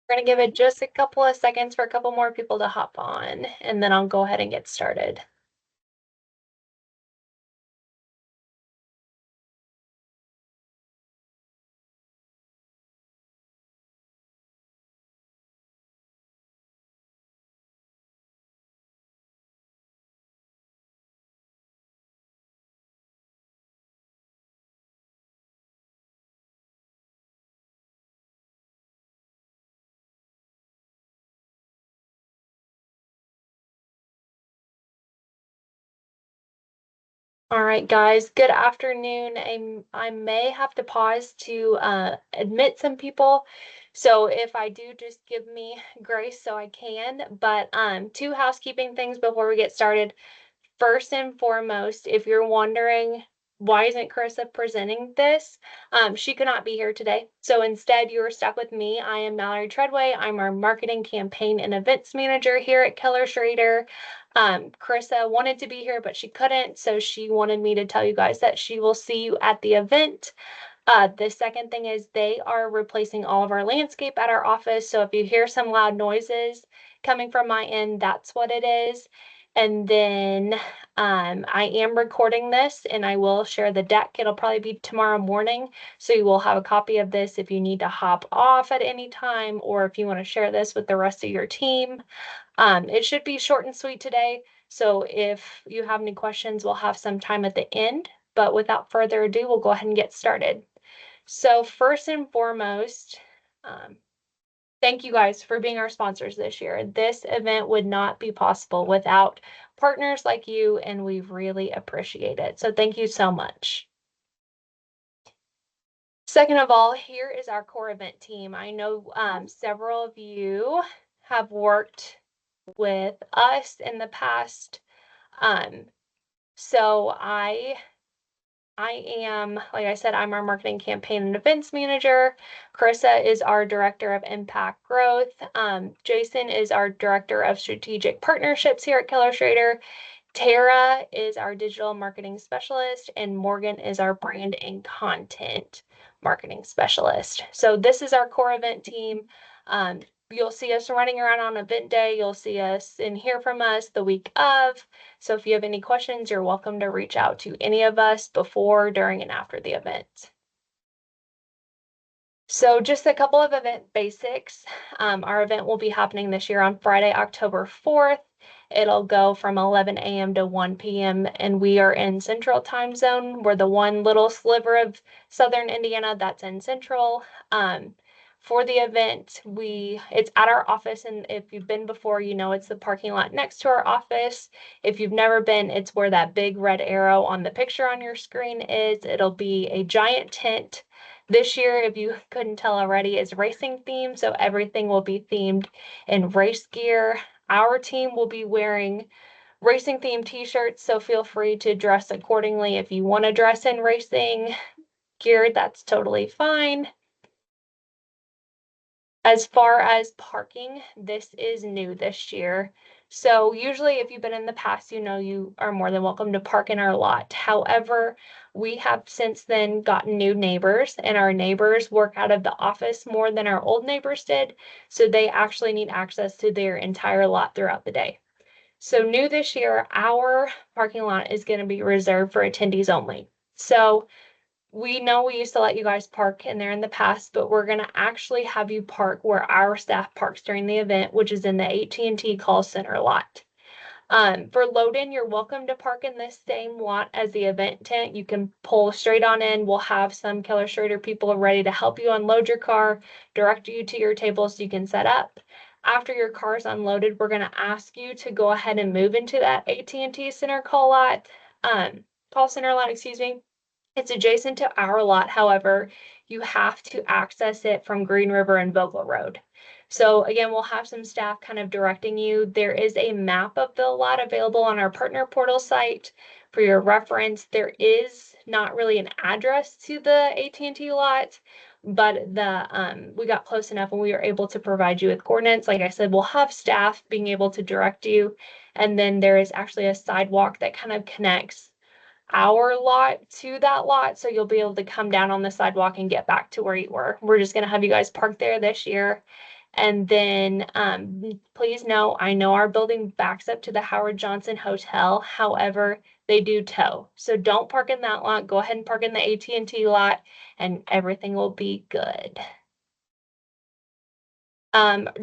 We're going to give it just a couple of seconds for a couple more people to hop on, and then I'll go ahead and get started. All right, guys, good afternoon. I may have to pause to admit some people. So if I do, just give me grace so I can. But two housekeeping things before we get started. First and foremost, if you're wondering why isn't Carissa presenting this, she could not be here today. So instead, you are stuck with me. I am Mallory Treadway. I'm our marketing campaign and events manager here at Keller Schroeder. Carissa wanted to be here, but she couldn't. So she wanted me to tell you guys that she will see you at the event. The second thing is they are replacing all of our landscape at our office. So if you hear some loud noises coming from my end, that's what it is. And then I am recording this and I will share the deck. It'll probably be tomorrow morning. So you will have a copy of this if you need to hop off at any time or if you want to share this with the rest of your team. It should be short and sweet today. So if you have any questions, we'll have some time at the end. But without further ado, we'll go ahead and get started. So first and foremost, thank you guys for being our sponsors this year. This event would not be possible without partners like you, and we really appreciate it. So thank you so much. Second of all, here is our core event team. I know several of you have worked with us in the past. So I am, like I said, I'm our marketing campaign and events manager. Carissa is our director of impact growth. Jason is our director of strategic partnerships here at Keller Schroeder. Tara is our digital marketing specialist, and Morgan is our brand and content marketing specialist. So this is our core event team. You'll see us running around on event day. You'll see us and hear from us the week of. So if you have any questions, you're welcome to reach out to any of us before, during, and after the event. So just a couple of event basics. Our event will be happening this year on Friday, October 4th. It'll go from 11 a.m. to 1 p.m. and we are in Central Time Zone. We're the one little sliver of Southern Indiana that's in Central. For the event, it's at our office, and if you've been before, you know it's the parking lot next to our office. If you've never been, it's where that big red arrow on the picture on your screen is. It'll be a giant tent. This year, if you couldn't tell already, is racing themed, so everything will be themed in race gear. Our team will be wearing racing themed t-shirts, so feel free to dress accordingly. If you want to dress in racing gear, that's totally fine. As far as parking, this is new this year. So usually if you've been in the past, you know you are more than welcome to park in our lot. However, we have since then gotten new neighbors, and our neighbors work out of the office more than our old neighbors did. So they actually need access to their entire lot throughout the day. So new this year, our parking lot is going to be reserved for attendees only. So we know we used to let you guys park in there in the past, but we're going to actually have you park where our staff parks during the event, which is in the AT&T call center lot. For load-in, you're welcome to park in this same lot as the event tent. You can pull straight on in. We'll have some Keller Schroeder people ready to help you unload your car, direct you to your table so you can set up. After your car is unloaded, we're going to ask you to go ahead and move into that AT&T center call center lot, excuse me. It's adjacent to our lot. However, you have to access it from Green River and Vogel Road. So again, we'll have some staff kind of directing you. There is a map of the lot available on our partner portal site for your reference. There is not really an address to the AT&T lot, but we got close enough and we were able to provide you with coordinates. Like I said, we'll have staff being able to direct you. And then there is actually a sidewalk that kind of connects our lot to that lot, so you'll be able to come down on the sidewalk and get back to where you were. We're just going to have you guys park there this year. And then please know, I know our building backs up to the Howard Johnson Hotel. However, they do tow. So don't park in that lot. Go ahead and park in the AT&T lot and everything will be good.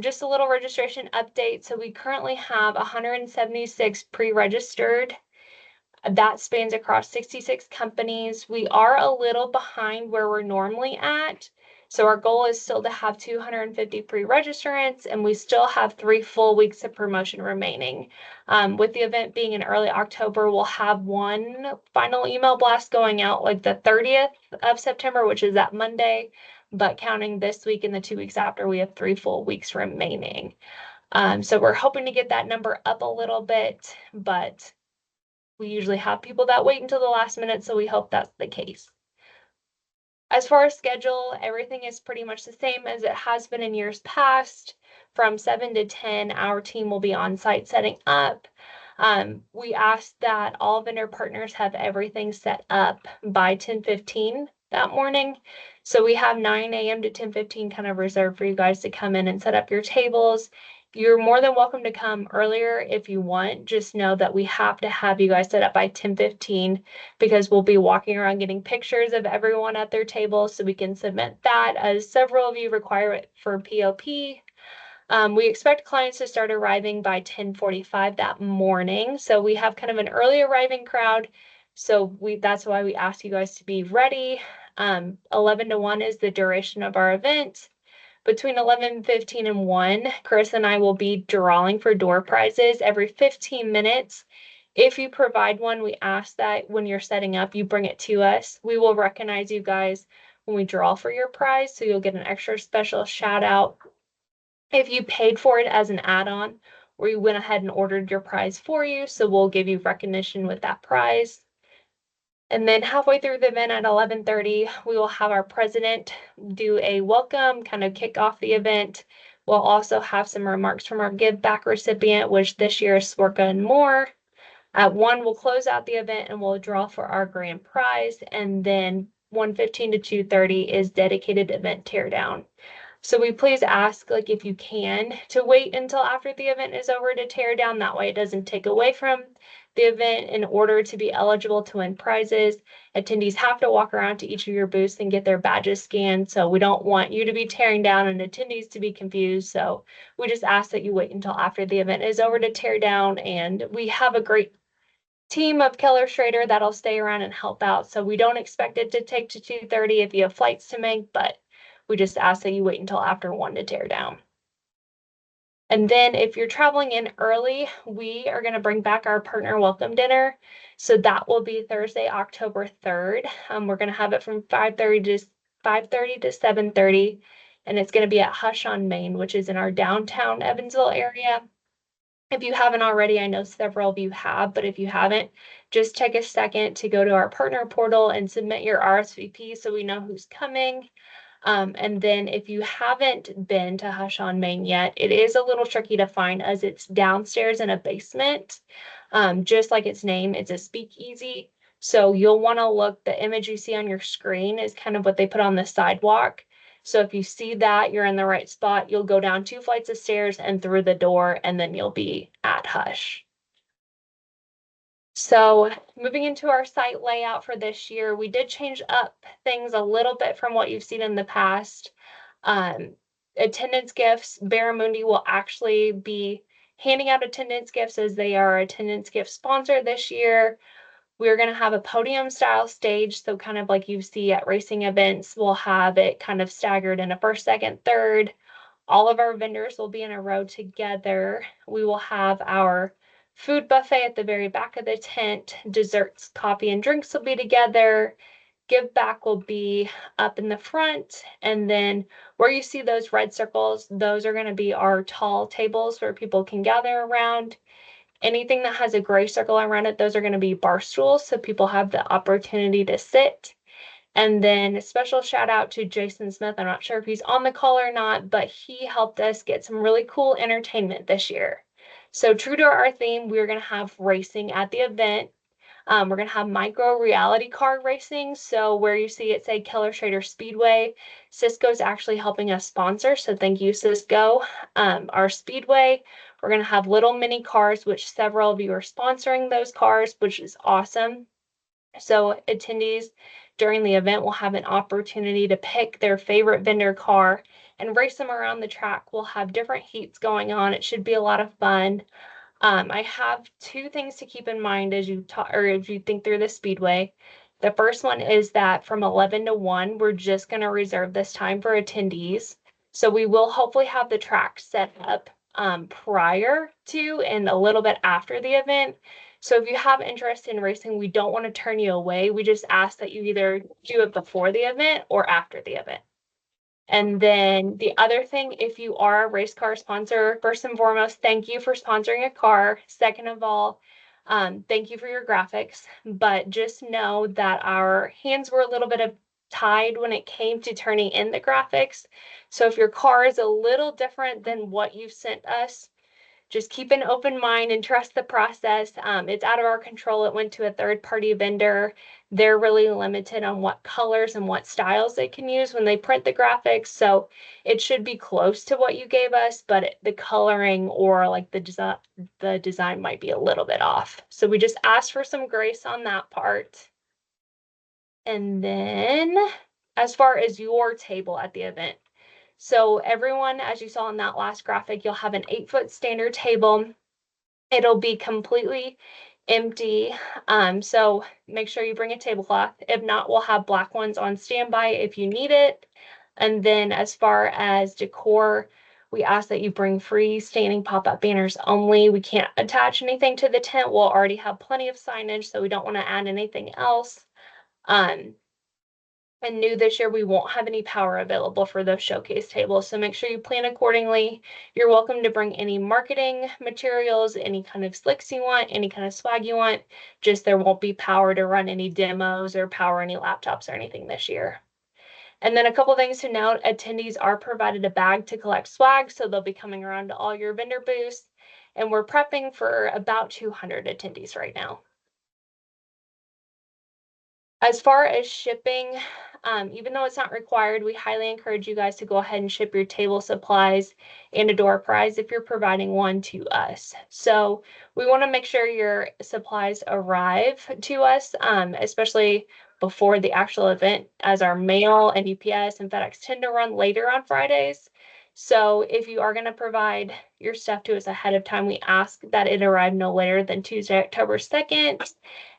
Just a little registration update. So we currently have 176 pre-registered. That spans across 66 companies. We are a little behind where we're normally at. So our goal is still to have 250 pre-registrants, and we still have 3 full weeks of promotion remaining. With the event being in early October, we'll have one final email blast going out like the 30th of September, which is that Monday. But counting this week and the 2 weeks after, we have 3 full weeks remaining. So we're hoping to get that number up a little bit, but we usually have people that wait until the last minute, so we hope that's the case. As far as schedule, everything is pretty much the same as it has been in years past. From 7 to 10, our team will be on site setting up. We ask that all vendor partners have everything set up by 10:15 that morning. So we have 9 a.m. to 10:15 kind of reserved for you guys to come in and set up your tables. You're more than welcome to come earlier if you want. Just know that we have to have you guys set up by 10:15 because we'll be walking around getting pictures of everyone at their table so we can submit that, as several of you require it for POP. We expect clients to start arriving by 10:45 that morning. So we have kind of an early arriving crowd. So that's why we ask you guys to be ready. 11 to 1 is the duration of our event. Between 11:15 and 1, Chris and I will be drawing for door prizes every 15 minutes. If you provide one, we ask that when you're setting up, you bring it to us. We will recognize you guys when we draw for your prize, so you'll get an extra special shout out. If you paid for it as an add-on, or you went ahead and ordered your prize for you, so we'll give you recognition with that prize. And then halfway through the event at 11:30, we will have our president do a welcome, kind of kick off the event. We'll also have some remarks from our give back recipient, which this year is Sworka and More. At 1, we'll close out the event and we'll draw for our grand prize. And then 1:15 to 2:30 is dedicated event teardown. So we please ask, like, if you can, to wait until after the event is over to tear down. That way it doesn't take away from the event. In order to be eligible to win prizes, attendees have to walk around to each of your booths and get their badges scanned. So we don't want you to be tearing down and attendees to be confused. So we just ask that you wait until after the event is over to tear down. And we have a great team of Keller Schroeder that'll stay around and help out. So we don't expect it to take to 2:30 if you have flights to make, but we just ask that you wait until after 1 to tear down. And then if you're traveling in early, we are going to bring back our partner welcome dinner. So that will be Thursday, October 3rd. We're going to have it from 5:30 to 7:30, and it's going to be at Hush on Main, which is in our downtown Evansville area. If you haven't already, I know several of you have, but if you haven't, just take a second to go to our partner portal and submit your RSVP so we know who's coming. And then if you haven't been to Hush on Main yet, it is a little tricky to find as it's downstairs in a basement. Just like its name, it's a speakeasy. So you'll want to look, the image you see on your screen is kind of what they put on the sidewalk. So if you see that, you're in the right spot. You'll go down 2 flights of stairs and through the door, and then you'll be at Hush. So moving into our site layout for this year, we did change up things a little bit from what you've seen in the past. Attendance gifts, Barramundi will actually be handing out attendance gifts as they are attendance gift sponsor this year. We're going to have a podium style stage. So kind of like you see at racing events, we'll have it kind of staggered in a first, second, third. All of our vendors will be in a row together. We will have our food buffet at the very back of the tent. Desserts, coffee, and drinks will be together. Give back will be up in the front. And then where you see those red circles, those are going to be our tall tables where people can gather around. Anything that has a gray circle around it, those are going to be bar stools, so people have the opportunity to sit. And then a special shout out to Jason Smith. I'm not sure if he's on the call or not, but he helped us get some really cool entertainment this year. So true to our theme, we're going to have racing at the event. We're going to have micro reality car racing. So where you see it say Keller Schroeder Speedway, Cisco's actually helping us sponsor. So thank you, Cisco. Our Speedway, we're going to have little mini cars, which several of you are sponsoring those cars, which is awesome. So attendees during the event will have an opportunity to pick their favorite vendor car and race them around the track. We'll have different heats going on. It should be a lot of fun. I have two things to keep in mind as you talk or as you think through the speedway. The first one is that from 11 to 1, we're just going to reserve this time for attendees. So we will hopefully have the track set up prior to and a little bit after the event. So if you have interest in racing, we don't want to turn you away. We just ask that you either do it before the event or after the event. And then the other thing, if you are a race car sponsor, first and foremost, thank you for sponsoring a car. Second of all, thank you for your graphics. But just know that our hands were a little bit tied when it came to turning in the graphics. So if your car is a little different than what you sent us, just keep an open mind and trust the process. It's out of our control. It went to a third-party vendor. They're really limited on what colors and what styles they can use when they print the graphics. So it should be close to what you gave us, but the coloring or like the design might be a little bit off. So we just ask for some grace on that part. And then as far as your table at the event, so everyone, as you saw in that last graphic, you'll have an 8-foot standard table. It'll be completely empty. So make sure you bring a tablecloth. If not, we'll have black ones on standby if you need it. And then as far as decor, we ask that you bring freestanding pop-up banners only. We can't attach anything to the tent. We'll already have plenty of signage, so we don't want to add anything else. And new this year, we won't have any power available for those showcase tables. So make sure you plan accordingly. You're welcome to bring any marketing materials, any kind of slicks you want, any kind of swag you want. Just there won't be power to run any demos or power any laptops or anything this year. And then a couple things to note, attendees are provided a bag to collect swag, so they'll be coming around to all your vendor booths. And we're prepping for about 200 attendees right now. As far as shipping, even though it's not required, we highly encourage you guys to go ahead and ship your table supplies and a door prize if you're providing one to us. So we want to make sure your supplies arrive to us, especially before the actual event, as our mail and UPS and FedEx tend to run later on Fridays. So if you are going to provide your stuff to us ahead of time, we ask that it arrive no later than Tuesday, October 2nd.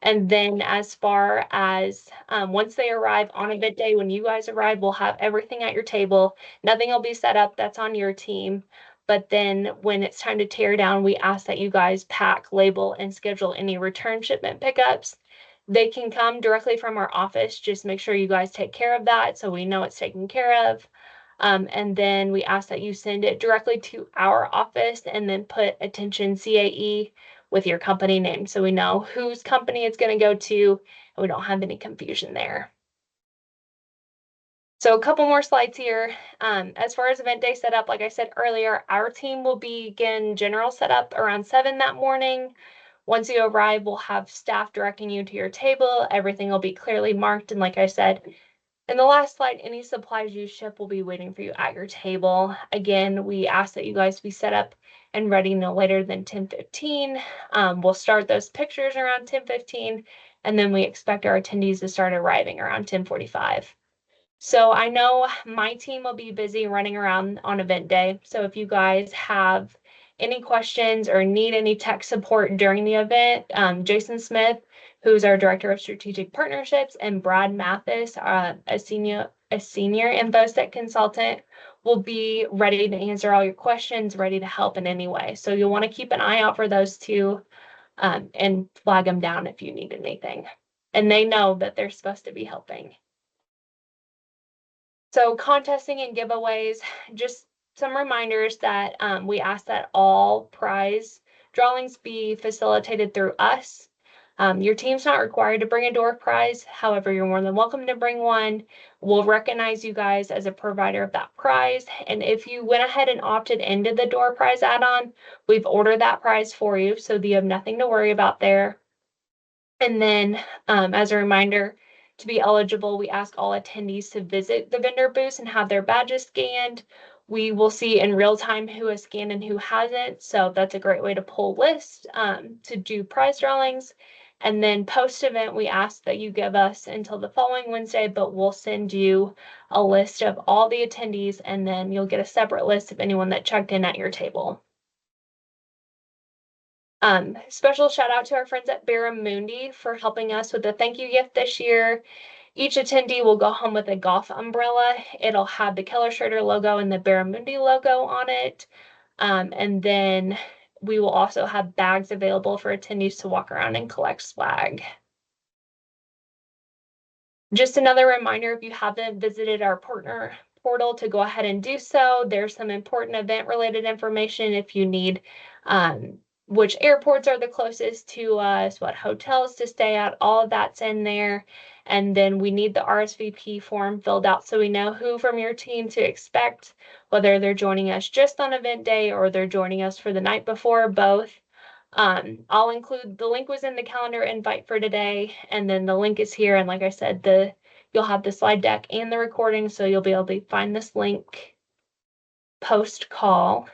And then as far as once they arrive on event day, when you guys arrive, we'll have everything at your table. Nothing will be set up. That's on your team. But then when it's time to tear down, we ask that you guys pack, label, and schedule any return shipment pickups. They can come directly from our office. Just make sure you guys take care of that so we know it's taken care of. And then we ask that you send it directly to our office and then put attention CAE with your company name so we know whose company it's going to go to and we don't have any confusion there. So a couple more slides here. As far as event day setup, like I said earlier, our team will begin general setup around 7 that morning. Once you arrive, we'll have staff directing you to your table. Everything will be clearly marked. And like I said, in the last slide, any supplies you ship will be waiting for you at your table. Again, we ask that you guys be set up and ready no later than 10:15. We'll start those pictures around 10:15, and then we expect our attendees to start arriving around 10:45. So I know my team will be busy running around on event day. So if you guys have any questions or need any tech support during the event, Jason Smith, who's our Director of Strategic Partnerships, and Brad Mathis, a senior InfoSec consultant, will be ready to answer all your questions, ready to help in any way. So you'll want to keep an eye out for those two and flag them down if you need anything. And they know that they're supposed to be helping. So contesting and giveaways, just some reminders that we ask that all prize drawings be facilitated through us. Your team's not required to bring a door prize. However, you're more than welcome to bring one. We'll recognize you guys as a provider of that prize. And if you went ahead and opted into the door prize add-on, we've ordered that prize for you, so you have nothing to worry about there. And then, as a reminder, to be eligible, we ask all attendees to visit the vendor booths and have their badges scanned. We will see in real time who has scanned and who hasn't. So that's a great way to pull lists, to do prize drawings. And then post event, we ask that you give us until the following Wednesday, but we'll send you a list of all the attendees, and then you'll get a separate list of anyone that checked in at your table. Special shout out to our friends at Barramundi for helping us with the thank you gift this year. Each attendee will go home with a golf umbrella. It'll have the Keller Schroeder logo and the Barramundi logo on it. And then we will also have bags available for attendees to walk around and collect swag. Just another reminder, if you haven't visited our partner portal, to go ahead and do so. There's some important event related information if you need, which airports are the closest to us, what hotels to stay at, all of that's in there. And then we need the RSVP form filled out so we know who from your team to expect, whether they're joining us just on event day or they're joining us for the night before, both. I'll include the link was in the calendar invite for today, and then the link is here. And like I said, you'll have the slide deck and the recording, so you'll be able to find this link post call.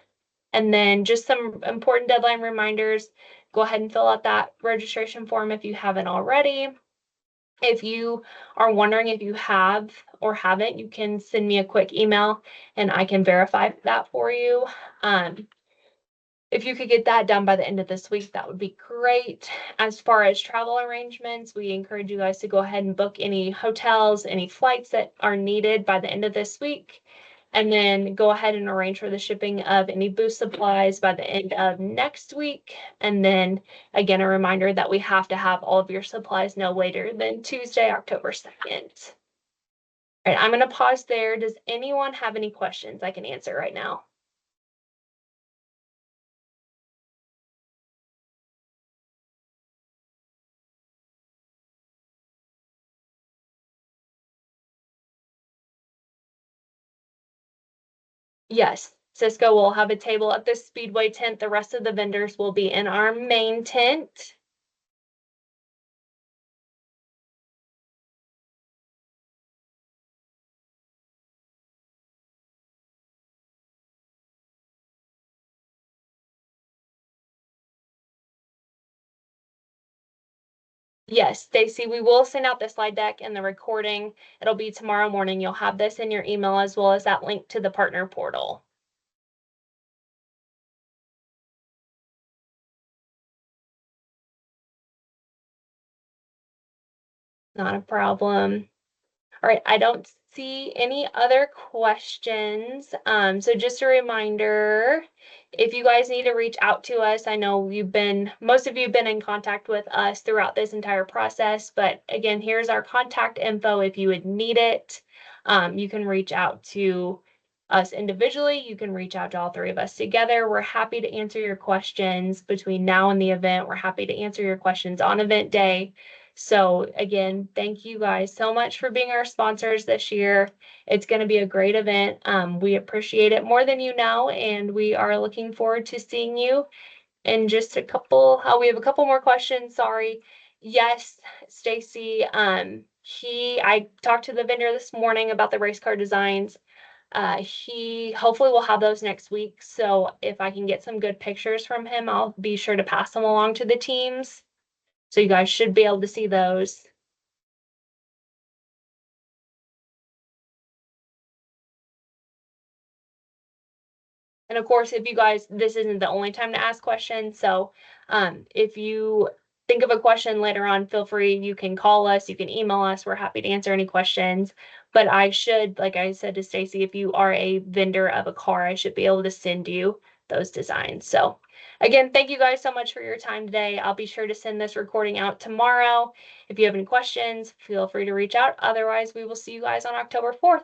And then just some important deadline reminders. Go ahead and fill out that registration form if you haven't already. If you are wondering if you have or haven't, you can send me a quick email and I can verify that for you. If you could get that done by the end of this week, that would be great. As far as travel arrangements, we encourage you guys to go ahead and book any hotels, any flights that are needed by the end of this week. And then go ahead and arrange for the shipping of any booth supplies by the end of next week. And then again, a reminder that we have to have all of your supplies no later than Tuesday, October 2nd. All right, I'm going to pause there. Does anyone have any questions I can answer right now? Yes, Cisco will have a table at the Speedway tent. The rest of the vendors will be in our main tent. Yes, Stacy, we will send out the slide deck and the recording. It'll be tomorrow morning. You'll have this in your email as well as that link to the partner portal. Not a problem. All right, I don't see any other questions. So just a reminder, if you guys need to reach out to us, I know most of you have been in contact with us throughout this entire process, but again, here's our contact info if you would need it. You can reach out to us individually. You can reach out to all three of us together. We're happy to answer your questions between now and the event. We're happy to answer your questions on event day. So again, thank you guys so much for being our sponsors this year. It's going to be a great event. We appreciate it more than you know, and we are looking forward to seeing you in just a couple. We have a couple more questions. Sorry. Yes, Stacy. I talked to the vendor this morning about the race car designs. He hopefully will have those next week. So if I can get some good pictures from him, I'll be sure to pass them along to the teams. So you guys should be able to see those. And of course, if you guys, this isn't the only time to ask questions. So if you think of a question later on, feel free, you can call us, you can email us. We're happy to answer any questions. But like I said to Stacy, if you are a vendor of a car, I should be able to send you those designs. So again, thank you guys so much for your time today. I'll be sure to send this recording out tomorrow. If you have any questions, feel free to reach out. Otherwise, we will see you guys on October 4th.